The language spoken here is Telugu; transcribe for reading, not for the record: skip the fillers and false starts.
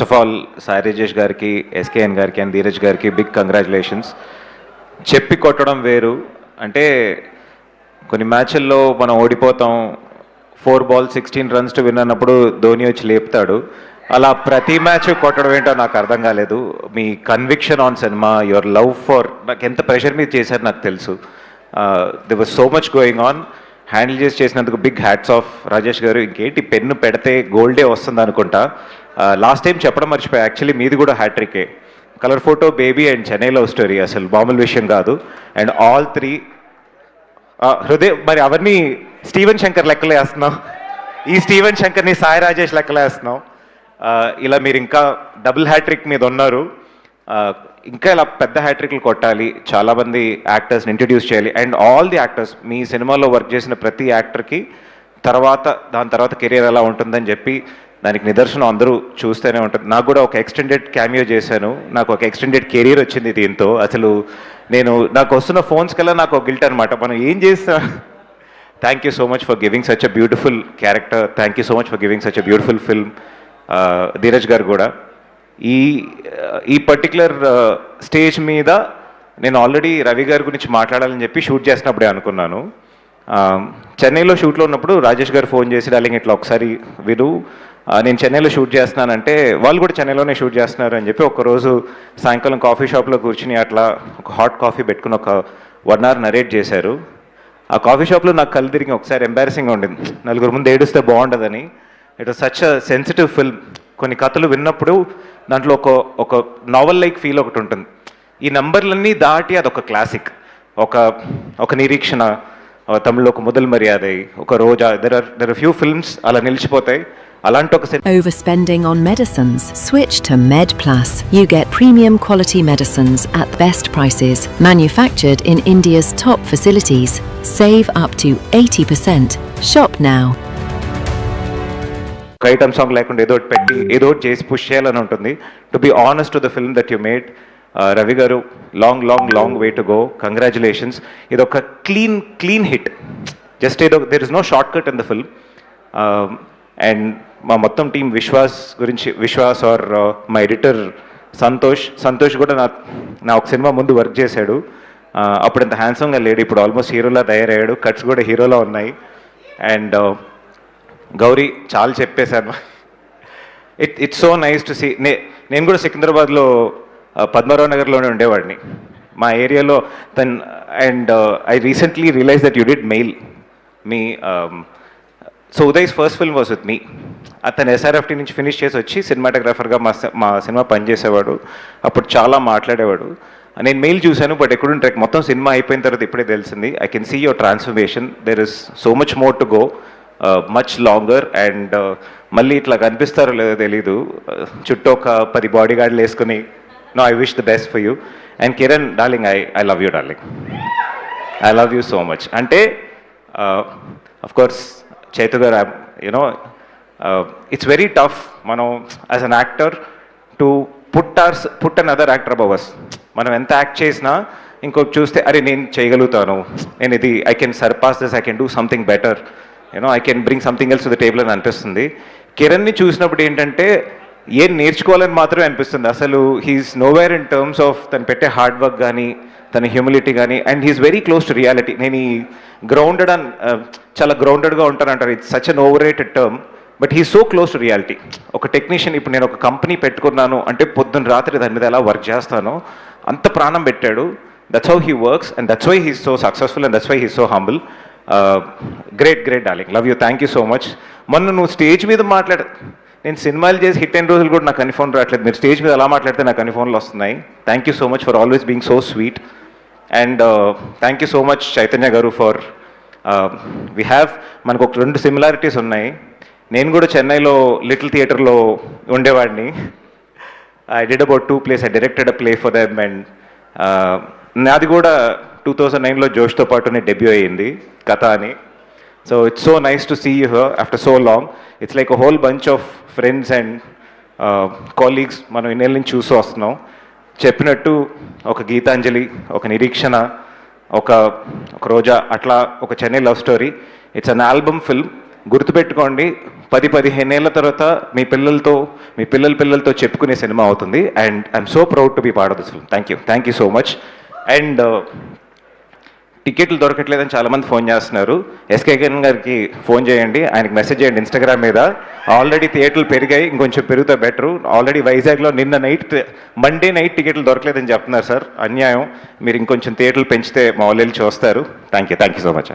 First of all Sai Rajesh గారికి, ఎస్కేఎన్ గారికి అండ్ ధీరజ్ గారికి బిగ్ కంగ్రాచులేషన్స్. చెప్పి కొట్టడం వేరు. అంటే కొన్ని మ్యాచ్ల్లో మనం ఓడిపోతాం, 4 balls 16 runs టు విన్ అన్నప్పుడు ధోని వచ్చి లేపుతాడు. అలా ప్రతి మ్యాచ్ కొట్టడం ఏంటో నాకు అర్థం కాలేదు. మీ conviction on cinema, your love for, నాకు ఎంత ప్రెషర్ మీద చేశారు నాకు తెలుసు. There was so much going on. Handle చేసినందుకు big hats off Rajesh garu. ఇంకేంటి పెన్ను పెడితే గోల్డే వస్తుంది అనుకుంటా. లాస్ట్ టైం చెప్పడం మర్చిపోయా, యాక్చువల్లీ మీది కూడా హ్యాట్రికే. Colour photo, baby and Chennai love story అసలు మామూలు విషయం కాదు. అండ్ ఆల్ 3 హృదయ, మరి అవన్నీ స్టీవెన్ శంకర్ లెక్కలే వేస్తున్నాం, ఈ స్టీవెన్ శంకర్ని సాయి రాజేష్ లెక్కలే వేస్తున్నాం. ఇలా మీరు ఇంకా డబుల్ హ్యాట్రిక్ మీద ఉన్నారు. ఇంకా ఇలా పెద్ద హ్యాట్రిక్లు కొట్టాలి, చాలామంది యాక్టర్స్ని ఇంట్రడ్యూస్ చేయాలి. అండ్ ఆల్ ది యాక్టర్స్, మీ సినిమాలో వర్క్ చేసిన ప్రతి యాక్టర్కి దాని తర్వాత కెరీర్ ఎలా ఉంటుందని చెప్పి దానికి నిదర్శనం అందరూ చూస్తూనే ఉంటుంది. నాకు కూడా ఒక ఎక్స్టెండెడ్ క్యామియో చేశాను, నాకు ఒక ఎక్స్టెండెడ్ కెరీర్ వచ్చింది దీంతో. అసలు నాకు వస్తున్న ఫోన్స్ కల్లా నాకు ఒక గిల్ట్ అనమాట, మనం ఏం చేస్తాం. Thank you so much for giving such a beautiful character, thank you so much for giving such a beautiful film. Dheeraj గారు కూడా ఈ పర్టికులర్ స్టేజ్ మీద నేను ఆల్రెడీ రవి గారి గురించి మాట్లాడాలని చెప్పి షూట్ చేసినప్పుడే అనుకున్నాను. చెన్నైలో షూట్లో ఉన్నప్పుడు రాజేష్ గారు ఫోన్ చేసి, డార్లింగ్ ఇట్లా ఒకసారి విను, నేను చెన్నైలో షూట్ చేస్తున్నానంటే, వాళ్ళు కూడా చెన్నైలోనే షూట్ చేస్తున్నారు అని చెప్పి ఒకరోజు సాయంకాలం కాఫీ షాప్లో కూర్చుని అట్లా ఒక హాట్ కాఫీ పెట్టుకుని ఒక 1 hour నరేట్ చేశారు. ఆ కాఫీ షాప్లో నాకు కళ్ళు తిరిగి ఒకసారి ఎంబారసింగ్గా ఉండింది, నలుగురు ముందు ఏడుస్తే బాగుండదని. It was such a sensitive film. కొన్ని కథలు విన్నప్పుడు దాంట్లో ఒక నావెల్ లైక్ ఫీల్ ఒకటి ఉంటుంది. ఈ నంబర్లన్నీ దాటి అదొక క్లాసిక్, ఒక నిరీక్షణ, తమిళ్లో ఒక మొదల్ మర్యాద, ఒక రోజా, దెర్ ఆర్ ఫ్యూ ఫిల్మ్స్ అలా నిలిచిపోతాయి. అలాంటి ఒక Overspending on medicines? Switch to MedPlus. You get premium quality medicines at best prices, manufactured in India's top facilities. Save up to 80%. Shop now. Item song లేకుండా ఏదో పెట్టి ఏదో చేసి పుష్ చేయాలని ఉంటుంది. To be honest to the film that you made, Ravi garu, long long long way to go. Congratulations. ఇది ఒక క్లీన్ హిట్. జస్ట్ ఏదో, there is no short cut in the film. And మా మొత్తం team Vishwas are my editor Santosh కూడా నా ఒక సినిమా ముందు వర్క్ చేశాడు. అప్పుడు ఇంత హ్యాండ్సమ్గా లేడు, ఇప్పుడు ఆల్మోస్ట్ హీరోలా తయారయ్యాడు. కట్స్ కూడా హీరోలా ఉన్నాయి. అండ్ గౌరీ, చాలా చెప్పేశాను. It's so nice to see. నేను కూడా సికింద్రాబాద్లో పద్మారావు నగర్లోనే ఉండేవాడిని, మా ఏరియాలో. And I recently realise that you did mail me. So Uday's first film was with me. అతను SRFT నుంచి ఫినిష్ చేసి వచ్చి సినిమాటోగ్రాఫర్గా మా సినిమా పనిచేసేవాడు. అప్పుడు చాలా మాట్లాడేవాడు. నేను మెయిల్ చూశాను, బట్ ఎక్కడుంటే మొత్తం సినిమా అయిపోయిన తర్వాత ఇప్పుడే తెలిసింది. I can see your transformation. There is so much more to go, much longer. And మళ్ళీ ఇట్లా కనిపిస్తారో లేదో తెలీదు, చుట్టూ ఒక 10 బాడీగార్డ్లు వేసుకుని. No, I wish the best for you. And Kiran, darling, I love you darling, I love you so much. అంటే of course Chaitu garu, you know, it's very tough మనం as an actor to put another actor above us. మనం ఎంత యాక్ట్ చేసినా ఇంకొక చూస్తే, అరే నేను చేయగలుగుతాను, నేను ఇది, I can surpass this, I can do something better, you know, I can bring something else to the table అని అనిపిస్తుంది. కిరణ్ని చూసినప్పుడు ఏంటంటే ఏం నేర్చుకోవాలని మాత్రమే అనిపిస్తుంది. అసలు he's nowhere in terms of తను పెట్టే హార్డ్ వర్క్ కానీ, తన హ్యూమిలిటీ కానీ. And he's very close to reality. నేను ఈ గ్రౌండెడ్ చాలా గ్రౌండెడ్గా ఉంటానంటారు, it's such an over rated term, but he so close to reality. ఒక టెక్నీషియన్, ఇప్పుడు నేను ఒక కంపెనీ పెట్టుకున్నాను అంటే పొద్దున్న రాత్రి దాని మీద ఎలా వర్క్ చేస్తానో అంత ప్రాణం పెట్టాడు. That's how he works and that's why he's so successful and that's why he's so humble. Great darling, love you, thank you so much. మొన్న నువ్వు స్టేజ్ మీద నేను సినిమాలు చేసి హిట్ అయిన రోజులు కూడా నాకు అన్ని ఫోన్ రావట్లేదు, మీరు స్టేజ్ మీద అలా మాట్లాడితే నాకు అన్ని ఫోన్లు వస్తున్నాయి. Thank you so much for always being so sweet. And thank you so much Chaitanya గారు ఫర్ మనకు ఒక 2 సిమిలారిటీస్ ఉన్నాయి. నేను కూడా చెన్నైలో లిటిల్ థియేటర్లో ఉండేవాడిని. I did about 2 plays. I directed a play for them. And నాది కూడా 2009లో జోష్తో పాటునే డెబ్యూ అయ్యింది, కథ అని. So it's so nice to see you here after so long. It's like a whole bunch of friends and colleagues మనం ఇన్నేళ్ళ నుంచి చూస్తూ వస్తున్నాం. చెప్పినట్టు ఒక గీతాంజలి, ఒక నిరీక్షణ, ఒక రోజా, అట్లా ఒక Chennai love story. It's an album film. గుర్తుపెట్టుకోండి, 10-15 ఏళ్ళ తర్వాత మీ పిల్లలతో చెప్పుకునే సినిమా అవుతుంది. And I'm so proud to be part of this film. Thank you so much. And టికెట్లు దొరకట్లేదని చాలామంది ఫోన్ చేస్తున్నారు. ఎస్కే గారికి ఫోన్ చేయండి, ఆయనకి మెసేజ్ చేయండి ఇన్స్టాగ్రామ్ మీద. ఆల్రెడీ థియేటర్లు పెరిగాయి, ఇంకొంచెం పెరిగితే బెటరు. ఆల్రెడీ వైజాగ్లో మండే నైట్ టికెట్లు దొరకలేదని చెప్తున్నారు సార్. అన్యాయం. మీరు ఇంకొంచెం థియేటర్లు పెంచితే మా వాళ్ళు వెళ్ళి చూస్తారు. Thank you so much.